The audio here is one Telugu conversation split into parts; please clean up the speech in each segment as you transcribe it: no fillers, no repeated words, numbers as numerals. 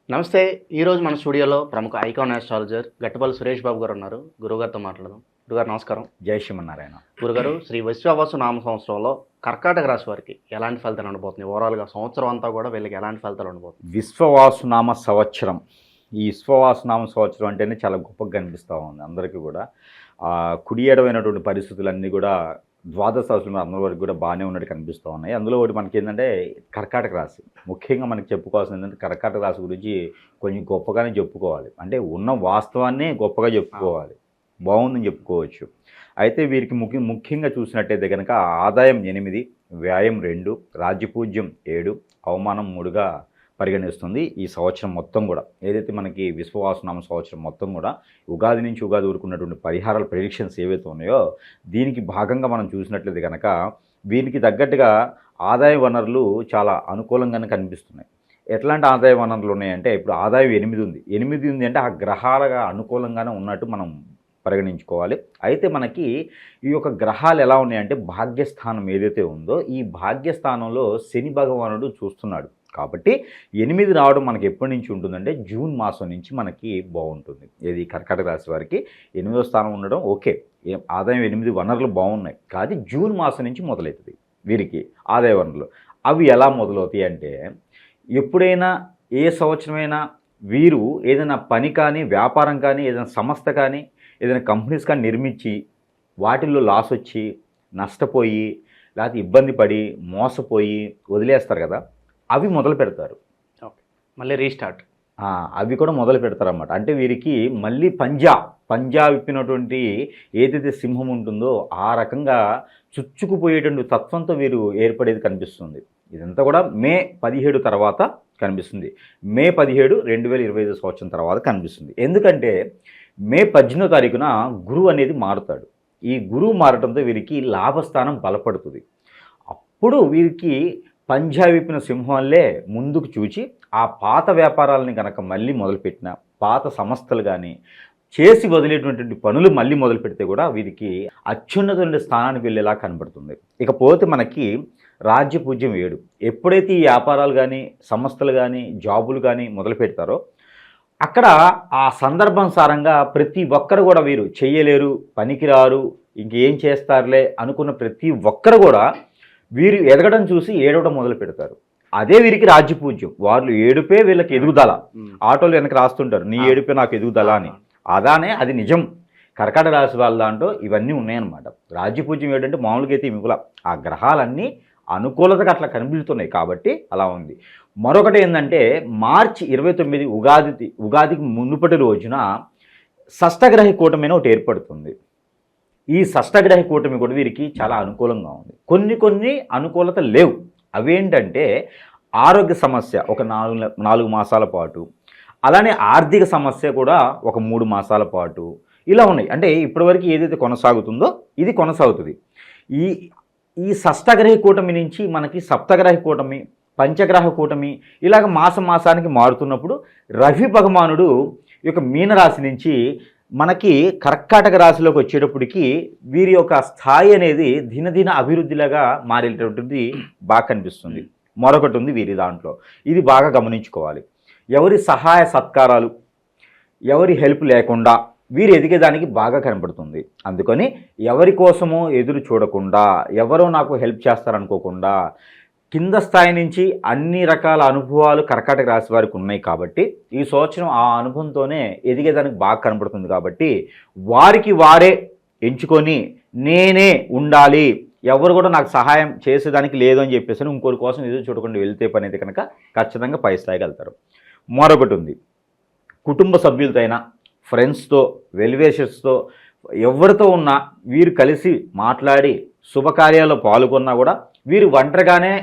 నమస్తే. ఈరోజు మన స్టూడియోలో ప్రముఖ ఐకాన్ ఆస్ట్రాలజర్ గట్టుపల్లి సురేష్ బాబు గారు ఉన్నారు. గురుగారితో మాట్లాడదాం. గురుగారు నమస్కారం. జై శ్రీమన్నారాయణ. గురుగారు, శ్రీ విశ్వావసు నామ సంవత్సరంలో కర్కాటక రాశి వారికి ఎలాంటి ఫలితాలు ఉండబోతున్నాయి? ఓవరాల్గా సంవత్సరం అంతా కూడా వీళ్ళకి ఎలాంటి ఫలితాలు ఉండబోతుంది? విశ్వవాసునామ సంవత్సరం. ఈ విశ్వవాసునామ సంవత్సరం అంటేనే చాలా గొప్పగా కనిపిస్తూ ఉంది అందరికీ కూడా. కుడియడమైనటువంటి పరిస్థితులన్నీ కూడా ద్వాదశ రాశులు అందరి వరకు కూడా బాగానే ఉన్నట్టు కనిపిస్తూ ఉన్నాయి. అందులో ఒకటి మనకి ఏంటంటే కర్కాటక రాశి. ముఖ్యంగా మనకి చెప్పుకోవాల్సింది ఏంటంటే కర్కాటక రాశి గురించి కొంచెం గొప్పగానే చెప్పుకోవాలి. అంటే ఉన్న వాస్తవాన్ని గొప్పగా చెప్పుకోవాలి, బాగుందని చెప్పుకోవచ్చు. అయితే వీరికి ముఖ్యంగా చూసినట్టయితే కనుక ఆదాయం 8, వ్యయం 2, రాజ్యపూజ్యం 7, అవమానం 3గా పరిగణిస్తుంది ఈ సంవత్సరం మొత్తం కూడా. ఏదైతే మనకి విశ్వవాసునామ సంవత్సరం మొత్తం కూడా ఉగాది నుంచి ఉగాది వరకున్నటువంటి పరిహారాల ప్రెడిక్షన్స్ ఏవైతే ఉన్నాయో దీనికి భాగంగా మనం చూసినట్లయితే కనుక వీరికి తగ్గట్టుగా ఆదాయ వనరులు చాలా అనుకూలంగానే కనిపిస్తున్నాయి. ఎట్లాంటి ఆదాయ వనరులు ఉన్నాయంటే, ఇప్పుడు ఆదాయం 8 ఉంది. 8 ఉంది అంటే ఆ గ్రహాలుగా అనుకూలంగానే ఉన్నట్టు మనం పరిగణించుకోవాలి. అయితే మనకి ఈ యొక్క గ్రహాలు ఎలా ఉన్నాయంటే, భాగ్యస్థానం ఏదైతే ఉందో ఈ భాగ్యస్థానంలో శని భగవానుడు చూస్తున్నాడు. కాబట్టి 8 రావడం మనకి ఎప్పటి నుంచి ఉంటుందంటే జూన్ మాసం నుంచి మనకి బాగుంటుంది. ఏది కర్కాటక రాశి వారికి 8వ స్థానం ఉండడం ఓకే, ఆదాయం 8 వనరులు బాగున్నాయి. కానీ జూన్ మాసం నుంచి మొదలవుతుంది వీరికి ఆదాయ వనరులు. అవి ఎలా మొదలవుతాయి అంటే, ఎప్పుడైనా ఏ సంవత్సరమైనా వీరు ఏదైనా పని కానీ, వ్యాపారం కానీ, ఏదైనా సంస్థ కానీ, ఏదైనా కంపెనీస్ కానీ నిర్మించి వాటిల్లో లాస్ వచ్చి నష్టపోయి లేకపోతే ఇబ్బంది పడి మోసపోయి వదిలేస్తారు కదా, అవి మొదలు పెడతారు. ఓకే, మళ్ళీ రీస్టార్ట్. అవి కూడా మొదలు పెడతారన్నమాట. అంటే వీరికి మళ్ళీ పంజా విప్పినటువంటి ఏదైతే సింహం ఉంటుందో ఆ రకంగా చుచ్చుకుపోయేటువంటి తత్వంతో వీరు ఏర్పడేది కనిపిస్తుంది. ఇదంతా కూడా మే 17 తర్వాత కనిపిస్తుంది. మే 17, 2025 సంవత్సరం తర్వాత కనిపిస్తుంది. ఎందుకంటే మే 18వ తారీఖున గురువు అనేది మారుతాడు. ఈ గురువు మారడంతో వీరికి లాభస్థానం బలపడుతుంది. అప్పుడు వీరికి పంజా విప్పిన సింహంలే ముందుకు చూచి ఆ పాత వ్యాపారాలని కనుక మళ్ళీ మొదలుపెట్టిన, పాత సంస్థలు కానీ చేసి వదిలేటువంటి పనులు మళ్ళీ మొదలు పెడితే కూడా వీరికి అత్యున్నత స్థానానికి వెళ్ళేలా కనబడుతుంది. ఇకపోతే మనకి రాజ్యపూజ్యం 7. ఎప్పుడైతే ఈ వ్యాపారాలు కానీ, సంస్థలు కానీ, జాబులు కానీ మొదలు పెడతారో అక్కడ ఆ సందర్భానుసారంగా ప్రతి ఒక్కరు కూడా వీరు చెయ్యలేరు, పనికిరారు, ఇంకేం చేస్తారులే అనుకున్న ప్రతి ఒక్కరు కూడా వీరు ఎదగడం చూసి ఏడవడం మొదలు పెడతారు. అదే వీరికి రాజ్యపూజ్యం. వాళ్ళు ఏడుపే వీళ్ళకి ఎదుగుదల. ఆటోలు వెనక రాస్తుంటారు, నీ ఏడుపే నాకు ఎదుగుదల అని. అది నిజం. కర్కాటక రాశి వాళ్ళ దాంట్లో ఇవన్నీ ఉన్నాయన్నమాట. రాజ్యపూజ్యం ఏంటంటే మామూలుగా అయితే మిగుల ఆ గ్రహాలన్నీ అనుకూలతగా అట్లా కనిపిస్తున్నాయి కాబట్టి అలా ఉంది. మరొకటి ఏంటంటే మార్చి 29 ఉగాదికి మునుపటి రోజున షష్టగ్రహ కూటమి ఒకటి ఏర్పడుతుంది. ఈ షష్టగ్రహ కూటమి కూడా వీరికి చాలా అనుకూలంగా ఉంది. కొన్ని అనుకూలత లేవు. అవేంటంటే ఆరోగ్య సమస్య ఒక 4 మాసాల పాటు, అలానే ఆర్థిక సమస్య కూడా ఒక 3 మాసాల పాటు ఇలా ఉన్నాయి. అంటే ఇప్పటివరకు ఏదైతే కొనసాగుతుందో ఇది కొనసాగుతుంది. ఈ షష్టగ్రహ కూటమి నుంచి మనకి సప్తగ్రహ కూటమి, పంచగ్రహ కూటమి ఇలాగ మాసానికి మారుతున్నప్పుడు రవి భగవానుడు ఈ యొక్క మీనరాశి నుంచి మనకి కర్కాటక రాశిలోకి వచ్చేటప్పటికి వీరి యొక్క స్థాయి అనేది దినదిన అభివృద్ధిలాగా మారేటటువంటిది బాగా కనిపిస్తుంది. మరొకటి ఉంది వీరి దాంట్లో, ఇది బాగా గమనించుకోవాలి. ఎవరి సహాయ సత్కారాలు, ఎవరి హెల్ప్ లేకుండా వీరు ఎదిగేదానికి బాగా కనబడుతుంది. అందుకని ఎవరి కోసమో ఎదురు చూడకుండా, ఎవరో నాకు హెల్ప్ చేస్తారనుకోకుండా కింద స్థాయి నుంచి అన్ని రకాల అనుభవాలు కర్కాటక రాశి వారికి ఉన్నాయి. కాబట్టి ఈ సంవత్సరం ఆ అనుభవంతోనే ఎదిగేదానికి బాగా కనబడుతుంది. కాబట్టి వారికి వారే ఎంచుకొని నేనే ఉండాలి, ఎవరు కూడా నాకు సహాయం చేసేదానికి లేదు అని చెప్పేసి ఇంకోరి కోసం ఎదురు చూడకుండా వెళ్తే పని అయితే కనుక ఖచ్చితంగా పై స్థాయికి వెళ్తారు. మరొకటి ఉంది, కుటుంబ సభ్యులతో అయినా, ఫ్రెండ్స్తో, వెల్వేషర్స్తో ఎవరితో ఉన్నా వీరు కలిసి మాట్లాడి శుభకార్యాల్లో పాల్గొన్నా కూడా వీరు ఒంటరిగానే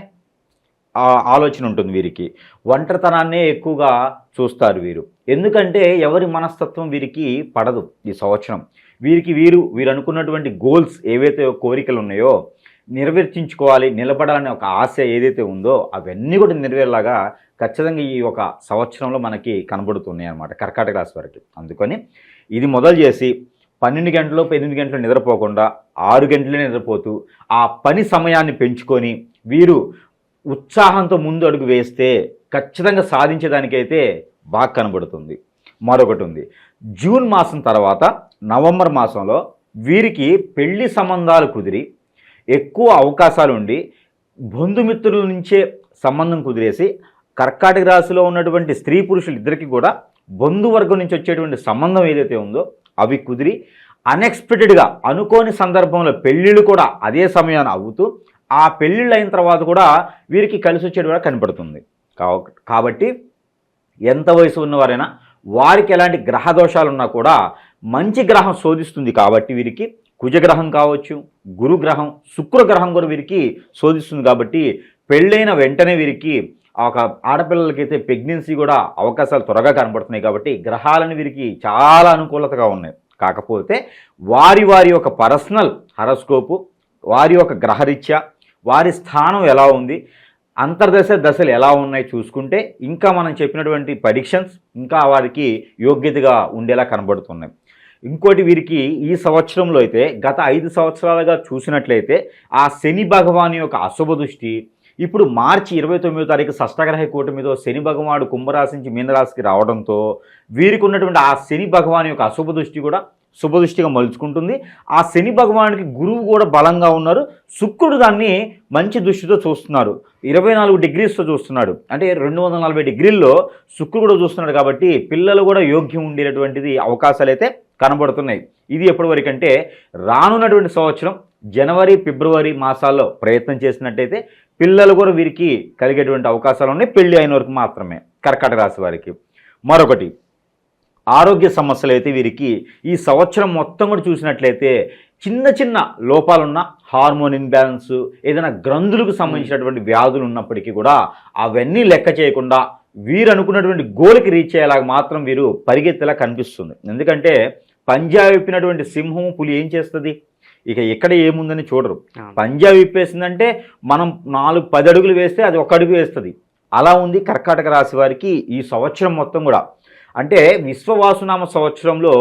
ఆలోచన ఉంటుంది. వీరికి ఒంటరితనాన్నే ఎక్కువగా చూస్తారు వీరు. ఎందుకంటే ఎవరి మనస్తత్వం వీరికి పడదు. ఈ సంవత్సరం వీరు అనుకున్నటువంటి గోల్స్ ఏవైతే కోరికలు ఉన్నాయో నెరవేర్చించుకోవాలి, నిలబడాలనే ఒక ఆశ ఏదైతే ఉందో అవన్నీ కూడా నెరవేరేలాగా ఖచ్చితంగా ఈ ఒక సంవత్సరంలో మనకి కనబడుతున్నాయి అన్నమాట కర్కాటక రాశి వారికి. అందుకని ఇది మొదలు చేసి 12 గంటలు 8 గంటలు నిద్రపోకుండా 6 గంటలే నిద్రపోతూ ఆ పని సమయాన్ని పెంచుకొని వీరు ఉత్సాహంతో ముందు అడుగు వేస్తే ఖచ్చితంగా సాధించేదానికైతే బాగా కనబడుతుంది. మరొకటి ఉంది, జూన్ మాసం తర్వాత నవంబర్ మాసంలో వీరికి పెళ్లి సంబంధాలు కుదిరి ఎక్కువ అవకాశాలు ఉండి బంధుమిత్రుల నుంచే సంబంధం కుదిరేసి కర్కాటక రాశిలో ఉన్నటువంటి స్త్రీ పురుషులు ఇద్దరికి కూడా బంధువర్గం నుంచి వచ్చేటువంటి సంబంధం ఏదైతే ఉందో అవి కుదిరి అన్ఎక్స్పెక్టెడ్గా అనుకోని సందర్భంలో పెళ్ళిళ్ళు కూడా అదే సమయాన్ని అవుతూ ఆ పెళ్ళిళ్ళు అయిన తర్వాత కూడా వీరికి కలిసి వచ్చేటువంటి కనపడుతుంది. కాబట్టి ఎంత వయసు ఉన్నవారైనా వారికి ఎలాంటి గ్రహ దోషాలు ఉన్నా కూడా మంచి గ్రహం శోధిస్తుంది. కాబట్టి వీరికి కుజగ్రహం కావచ్చు, గురుగ్రహం, శుక్రగ్రహం కూడా వీరికి శోధిస్తుంది. కాబట్టి పెళ్ళైన వెంటనే వీరికి ఒక ఆడపిల్లలకైతే ప్రెగ్నెన్సీ కూడా అవకాశాలు త్వరగా కనబడుతున్నాయి. కాబట్టి గ్రహాలను వీరికి చాలా అనుకూలతగా ఉన్నాయి. కాకపోతే వారి వారి యొక్క పర్సనల్ హరస్కోపు, వారి యొక్క గ్రహరీత్యా వారి స్థానం ఎలా ఉంది, అంతర్దశ దశలు ఎలా ఉన్నాయి చూసుకుంటే ఇంకా మనం చెప్పినటువంటి ప్రెడిక్షన్స్ ఇంకా వారికి యోగ్యతగా ఉండేలా కనబడుతున్నాయి. ఇంకోటి వీరికి ఈ సంవత్సరంలో అయితే గత 5 సంవత్సరాలుగా చూసినట్లయితే ఆ శని భగవాన్ యొక్క అశుభ దృష్టి ఇప్పుడు మార్చి 29వ తారీఖు షష్టగ్రహ కూటమితో శని భగవానుడు కుంభరాశి నుంచి మీనరాశికి రావడంతో వీరికి ఉన్నటువంటి ఆ శని భగవాన్ యొక్క అశుభ దృష్టి కూడా శుభదృష్టిగా మలుచుకుంటుంది. ఆ శని భగవానుడికి గురువు కూడా బలంగా ఉన్నారు. శుక్రుడు దాన్ని మంచి దృష్టితో చూస్తున్నాడు, 24 డిగ్రీస్తో చూస్తున్నాడు. అంటే 240 డిగ్రీల్లో శుక్రుడు చూస్తున్నాడు. కాబట్టి పిల్లలు కూడా యోగ్యం ఉండేటటువంటిది అవకాశాలు అయితే కనబడుతున్నాయి. ఇది ఎప్పటి వరకు అంటే రానున్నటువంటి సంవత్సరం జనవరి ఫిబ్రవరి మాసాల్లో ప్రయత్నం చేసినట్టయితే పిల్లలు కూడా వీరికి కలిగేటువంటి అవకాశాలు ఉన్నాయి, పెళ్లి అయిన వరకు మాత్రమే కర్కాటక రాశి వారికి. మరొకటి ఆరోగ్య సమస్యలు అయితే వీరికి ఈ సంవత్సరం మొత్తం కూడా చూసినట్లయితే చిన్న చిన్న లోపాలున్న హార్మోన్ ఇన్బ్యాలెన్స్, ఏదైనా గ్రంథులకు సంబంధించినటువంటి వ్యాధులు ఉన్నప్పటికీ కూడా అవన్నీ లెక్క చేయకుండా వీరు అనుకున్నటువంటి గోల్కి రీచ్ అయ్యేలాగా మాత్రం వీరు పరిగెత్తేలా కనిపిస్తుంది. ఎందుకంటే పంజా విప్పినటువంటి సింహము పులి ఏం చేస్తుంది, ఇక ఎక్కడ ఏముందని చూడరు. పంజా విప్పేసిందంటే మనం 4-10 అడుగులు వేస్తే అది 1 అడుగు వేస్తుంది. అలా ఉంది కర్కాటక రాశి వారికి ఈ సంవత్సరం మొత్తం కూడా. అంటే విశ్వవాసునామ సంవత్సరంలో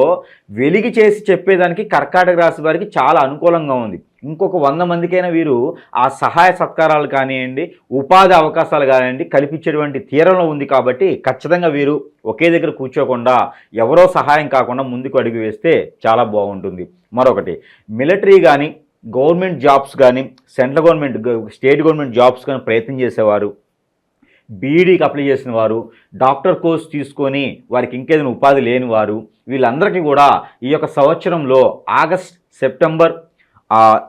వెలిగి చేసి చెప్పేదానికి కర్కాటక రాశి వారికి చాలా అనుకూలంగా ఉంది. ఇంకొక 100 మందికైనా వీరు ఆ సహాయ సత్కారాలు కానివ్వండి, ఉపాధి అవకాశాలు కానివ్వండి కల్పించేటువంటి తీరంలో ఉంది. కాబట్టి ఖచ్చితంగా వీరు ఒకే దగ్గర కూర్చోకుండా ఎవరో సహాయం కాకుండా ముందుకు అడుగు వేస్తే చాలా బాగుంటుంది. మరొకటి మిలిటరీ కానీ, గవర్నమెంట్ జాబ్స్ కానీ, central government, state government jobs కానీ ప్రయత్నం చేసేవారు, బీఈడీకి అప్లై చేసిన వారు, డాక్టర్ కోర్స్ తీసుకొని వారికి ఇంకేదైనా ఉపాధి లేని వారు, వీళ్ళందరికీ కూడా ఈ యొక్క సంవత్సరంలో ఆగస్ట్, సెప్టెంబర్,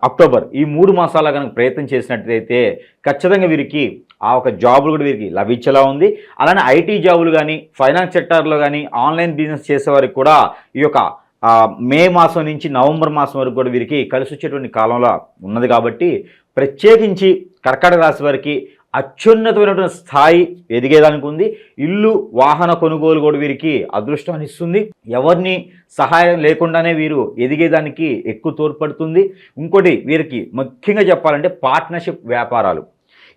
అక్టోబర్ ఈ 3 మాసాల కనుక ప్రయత్నం చేసినట్లయితే ఖచ్చితంగా వీరికి ఆ ఒక జాబులు కూడా వీరికి లభించేలా ఉంది. అలానే ఐటీ జాబులు కానీ, ఫైనాన్స్ సెక్టార్లో కానీ, ఆన్లైన్ బిజినెస్ చేసేవారికి కూడా ఈ యొక్క మే మాసం నుంచి నవంబర్ మాసం వరకు కూడా వీరికి కలిసి వచ్చేటువంటి కాలంలో ఉన్నది. కాబట్టి ప్రత్యేకించి కర్కాటక రాశి వారికి అత్యున్నతమైనటువంటి స్థాయి ఎదిగేదానికి ఉంది. ఇల్లు వాహన కొనుగోలు కూడా వీరికి అదృష్టాన్ని ఇస్తుంది. ఎవరిని సహాయం లేకుండానే వీరు ఎదిగేదానికి ఎక్కువ తోడ్పడుతుంది. ఇంకోటి వీరికి ముఖ్యంగా చెప్పాలంటే పార్ట్నర్షిప్ వ్యాపారాలు.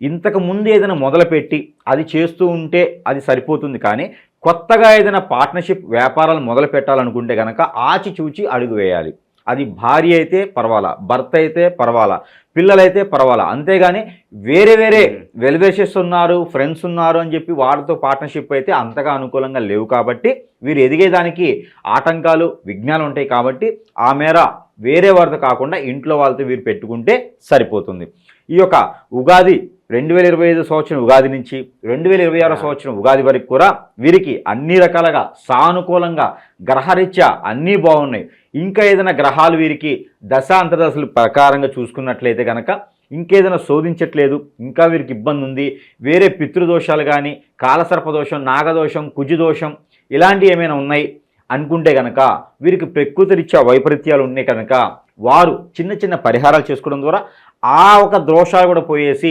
ఇంతకు ముందు ఏదైనా మొదలుపెట్టి అది చేస్తూ ఉంటే అది సరిపోతుంది. కానీ కొత్తగా ఏదైనా పార్ట్నర్షిప్ వ్యాపారాలు మొదలు పెట్టాలనుకుంటే కనుక ఆచిచూచి అడుగు వేయాలి. అది భార్య అయితే పర్వాలా, భర్త అయితే పర్వాలా, పిల్లలైతే పర్వాలా. అంతేగాని వేరే వేరే వెల్వేషెస్ ఉన్నారు, ఫ్రెండ్స్ ఉన్నారు అని చెప్పి వారితో పార్ట్నర్షిప్ అయితే అంతగా అనుకూలంగా లేవు. కాబట్టి వీరు ఎదిగేదానికి ఆటంకాలు, విఘ్నాలు ఉంటాయి. కాబట్టి ఆ మేర వేరే వారితో కాకుండా ఇంట్లో వాళ్ళతో వీరు పెట్టుకుంటే సరిపోతుంది. ఈ యొక్క ఉగాది 2025 సంవత్సరం ఉగాది నుంచి 2026 సంవత్సరం ఉగాది వరకు కూడా వీరికి అన్ని రకాలుగా సానుకూలంగా గ్రహరీత్యా అన్నీ బాగున్నాయి. ఇంకా ఏదైనా గ్రహాలు వీరికి దశాంతదశలు ప్రకారంగా చూసుకున్నట్లయితే కనుక ఇంకేదైనా శోధించట్లేదు, ఇంకా వీరికి ఇబ్బంది ఉంది, వేరే పితృదోషాలు కానీ, కాలసర్పదోషం, నాగదోషం, కుజదోషం ఇలాంటివి ఏమైనా ఉన్నాయి అనుకుంటే కనుక వీరికి ప్రకృతి రీత్యా వైపరీత్యాలు ఉన్నాయి కనుక వారు చిన్న చిన్న పరిహారాలు చేసుకోవడం ద్వారా ఆ ఒక దోషాలు కూడా పోయేసి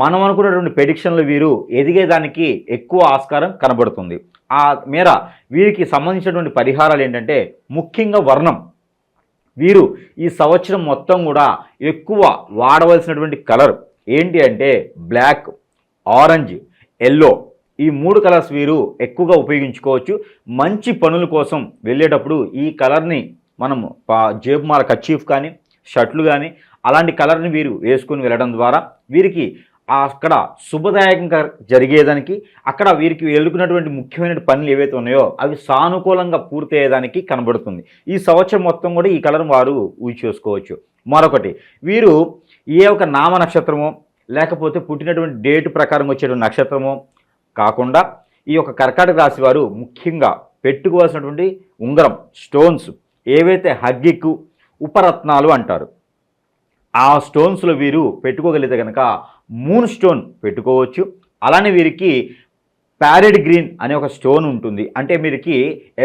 మనం అనుకున్నటువంటి ప్రెడిక్షన్లు వీరు ఎదిగేదానికి ఎక్కువ ఆస్కారం కనబడుతుంది. ఆ మేర వీరికి సంబంధించినటువంటి పరిహారాలు ఏంటంటే ముఖ్యంగా వర్ణం. వీరు ఈ సంవత్సరం మొత్తం కూడా ఎక్కువ వాడవలసినటువంటి కలర్ ఏంటి అంటే బ్లాక్, ఆరెంజ్, ఎల్లో ఈ 3 కలర్స్ వీరు ఎక్కువగా ఉపయోగించుకోవచ్చు. మంచి పనుల కోసం వెళ్ళేటప్పుడు ఈ కలర్ని మనము జేబుమాల కర్చీఫ్ కానీ, షర్ట్లు కానీ అలాంటి కలర్ని వీరు వేసుకొని వెళ్ళడం ద్వారా వీరికి అక్కడ శుభదాయకంగా జరిగేదానికి, అక్కడ వీరికి ఎదుర్కొన్నటువంటి ముఖ్యమైన పనులు ఏవైతే ఉన్నాయో అవి సానుకూలంగా పూర్తి అయ్యేదానికి కనబడుతుంది. ఈ సంవత్సరం మొత్తం కూడా ఈ కలర్ వారు యూజ్ చేసుకోవచ్చు. మరొకటి, వీరు ఏ ఒక నామ నక్షత్రమో లేకపోతే పుట్టినటువంటి డేట్ ప్రకారం వచ్చేటువంటి నక్షత్రమో కాకుండా ఈ యొక్క కర్కాటక రాశి వారు ముఖ్యంగా పెట్టుకోవాల్సినటువంటి ఉంగరం, స్టోన్స్ ఏవైతే హగ్గికు ఉపరత్నాలు అంటారు, ఆ స్టోన్స్లో వీరు పెట్టుకోగలిగితే కనుక మూన్ స్టోన్ పెట్టుకోవచ్చు. అలానే వీరికి ప్యారెడ్ గ్రీన్ అనే ఒక స్టోన్ ఉంటుంది, అంటే వీరికి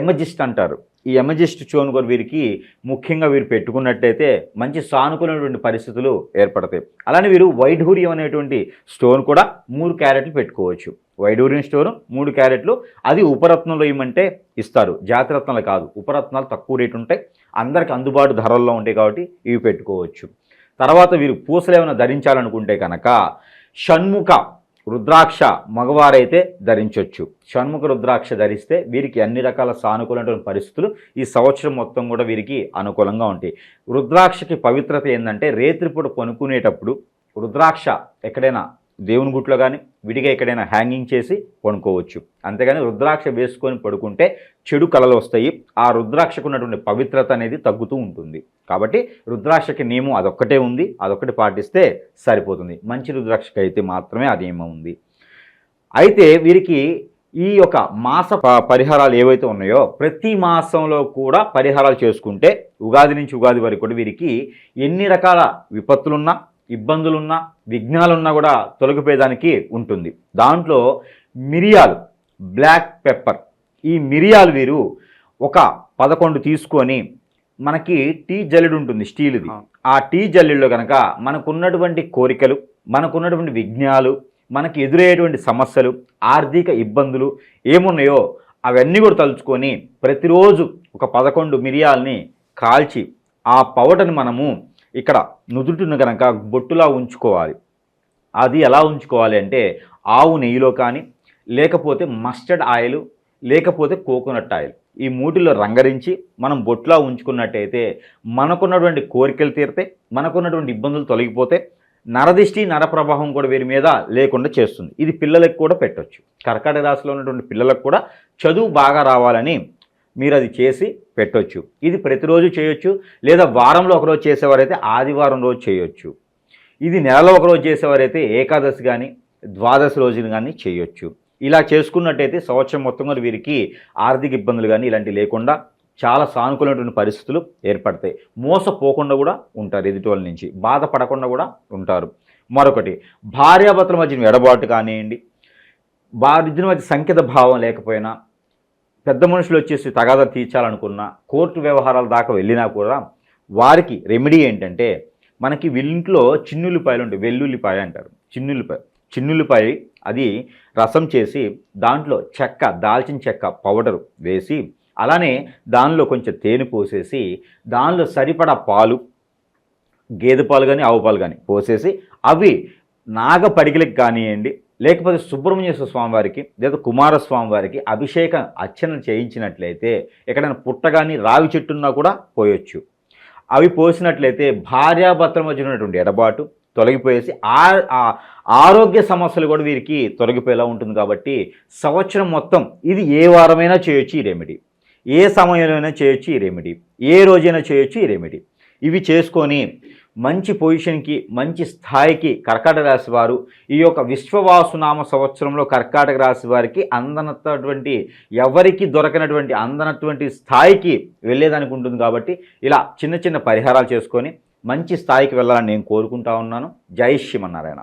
ఎమజిస్ట్ అంటారు. ఈ ఎమజిస్ట్ స్టోన్ కూడా వీరికి ముఖ్యంగా వీరు పెట్టుకున్నట్టయితే మంచి సానుకూలమైనటువంటి పరిస్థితులు ఏర్పడతాయి. అలానే వీరు వైఢూర్యం అనేటువంటి స్టోన్ కూడా 3 క్యారెట్లు పెట్టుకోవచ్చు. వైఢూర్యం స్టోన్ 3 క్యారెట్లు, అది ఉపరత్నంలో ఇవ్వమంటే ఇస్తారు, జాతిరత్నాలు కాదు. ఉపరత్నాలు తక్కువ రేటు ఉంటాయి, అందరికి అందుబాటు ధరల్లో ఉంటాయి కాబట్టి ఇవి పెట్టుకోవచ్చు. తర్వాత వీరు పూసలు ఏమైనా ధరించాలనుకుంటే కనుక షణ్ముఖ రుద్రాక్ష మగవారైతే ధరించవచ్చు. షణ్ముఖ రుద్రాక్ష ధరిస్తే వీరికి అన్ని రకాల సానుకూలమైన పరిస్థితులు ఈ సంవత్సరం మొత్తం కూడా వీరికి అనుకూలంగా ఉంటాయి. రుద్రాక్షకి పవిత్రత ఏంటంటే రేత్రిపూట పనుకునేటప్పుడు రుద్రాక్ష ఎక్కడైనా దేవుని గుట్లో కానీ విడిగా ఎక్కడైనా హ్యాంగింగ్ చేసి పడుకోవచ్చు. అంతేగాని రుద్రాక్ష వేసుకొని పడుకుంటే చెడు కళలు వస్తాయి. ఆ రుద్రాక్షకు ఉన్నటువంటి పవిత్రత అనేది తగ్గుతూ ఉంటుంది. కాబట్టి రుద్రాక్షకి నియమం అదొక్కటే ఉంది, అదొక్కటి పాటిస్తే సరిపోతుంది. మంచి రుద్రాక్షకి అయితే మాత్రమే ఆ నియమం ఉంది. అయితే వీరికి ఈ యొక్క మాస పరిహారాలు ఏవైతే ఉన్నాయో ప్రతి మాసంలో కూడా పరిహారాలు చేసుకుంటే ఉగాది నుంచి ఉగాది వరకు కూడా వీరికి ఎన్ని రకాల విపత్తులున్నా, ఇబ్బందులున్నా, విఘ్నాలున్నా కూడా తొలగిపోయేదానికి ఉంటుంది. దాంట్లో మిరియాలు, బ్లాక్ పెప్పర్, ఈ మిరియాలు వీరు ఒక 11 తీసుకొని, మనకి టీ జల్లెడు ఉంటుంది స్టీల్ది, ఆ టీ జల్లెడులో కనుక మనకున్నటువంటి కోరికలు, మనకున్నటువంటి విఘ్నాలు, మనకి ఎదురయ్యేటువంటి సమస్యలు, ఆర్థిక ఇబ్బందులు ఏమున్నాయో అవన్నీ కూడా తలుచుకొని ప్రతిరోజు ఒక 11 మిరియాలని కాల్చి ఆ పౌడర్ని మనము ఇక్కడ నుదుటిని కనుక బొట్టులా ఉంచుకోవాలి. అది ఎలా ఉంచుకోవాలి అంటే ఆవు నెయ్యిలో కానీ, లేకపోతే మస్టర్డ్ ఆయిల్, లేకపోతే కోకోనట్ ఆయిల్, ఈ 3లో రంగరించి మనం బొట్టులా ఉంచుకున్నట్టయితే మనకున్నటువంటి కోరికలు తీరితే, మనకున్నటువంటి ఇబ్బందులు తొలగిపోతే, నరదిష్టి నరప్రభావం కూడా వీరి మీద లేకుండా చేస్తుంది. ఇది పిల్లలకు కూడా పెట్టవచ్చు. కర్కాటక రాశిలో ఉన్నటువంటి పిల్లలకు కూడా చదువు బాగా రావాలని మీరు అది చేసి పెట్టవచ్చు. ఇది ప్రతిరోజు చేయొచ్చు, లేదా వారంలో ఒకరోజు చేసేవారైతే ఆదివారం రోజు చేయొచ్చు. ఇది నెలలో ఒకరోజు చేసేవారైతే ఏకాదశి కానీ ద్వాదశి రోజులు కానీ చేయొచ్చు. ఇలా చేసుకున్నట్టయితే సంవత్సరం మొత్తం కూడా వీరికి ఆర్థిక ఇబ్బందులు కానీ ఇలాంటివి లేకుండా చాలా సానుకూలమైనటువంటి పరిస్థితులు ఏర్పడతాయి. మోసపోకుండా కూడా ఉంటారు, ఎదుటి వాళ్ళ నుంచి బాధపడకుండా కూడా ఉంటారు. మరొకటి, భార్యాభర్తల మధ్య ఎడబాటు కానివ్వండి, వారిద్దరి మధ్య సంకేత భావం లేకపోయినా, పెద్ద మనుషులు వచ్చేసి తగాదా తీర్చాలనుకున్నా, కోర్టు వ్యవహారాల దాకా వెళ్ళినా కూడా వారికి రెమెడీ ఏంటంటే, మనకి వీళ్ళింట్లో చిన్నుల్లిపాయలు ఉంటాయి, వెల్లుల్లిపాయ అంటారు, చిన్నుల్లిపాయ అది రసం చేసి దాంట్లో చెక్క, దాల్చిన చెక్క పౌడరు వేసి, అలానే దానిలో కొంచెం తేనె పోసేసి, దానిలో సరిపడా పాలు, గేదె పాలు కానీ ఆవు పాలు కానీ పోసేసి, అవి నాగపడిగలకు కానివ్వండి, లేకపోతే సుబ్రహ్మణ్యేశ్వర స్వామి వారికి లేదా కుమారస్వామి వారికి అభిషేకం అర్చన చేయించినట్లయితే, ఎక్కడైనా పుట్ట కానీ రావి చెట్టున్నా కూడా పోయొచ్చు. అవి పోసినట్లయితే భార్యాభర్తల మధ్య ఉన్నటువంటి ఎడబాటు తొలగిపోయేసి ఆరోగ్య సమస్యలు కూడా వీరికి తొలగిపోయేలా ఉంటుంది. కాబట్టి సంవత్సరం మొత్తం ఇది ఏ వారమైనా చేయొచ్చు ఈ రెమెడీ, ఏ సమయంలోనైనా చేయొచ్చు ఈ రెమెడీ, ఏ రోజైనా చేయొచ్చు ఈ రెమెడీ. ఇవి చేసుకొని మంచి పొజిషన్కి, మంచి స్థాయికి కర్కాటక రాశి వారు ఈ యొక్క విశ్వవాసునామ సంవత్సరంలో కర్కాటక రాశి వారికి అందనటువంటి, ఎవరికి దొరకనటువంటి అందనటువంటి స్థాయికి వెళ్ళేదానికి ఉంటుంది. కాబట్టి ఇలా చిన్న చిన్న పరిహారాలు చేసుకొని మంచి స్థాయికి వెళ్ళాలని నేను కోరుకుంటా ఉన్నాను. జై శ్రీమన్నారాయణ.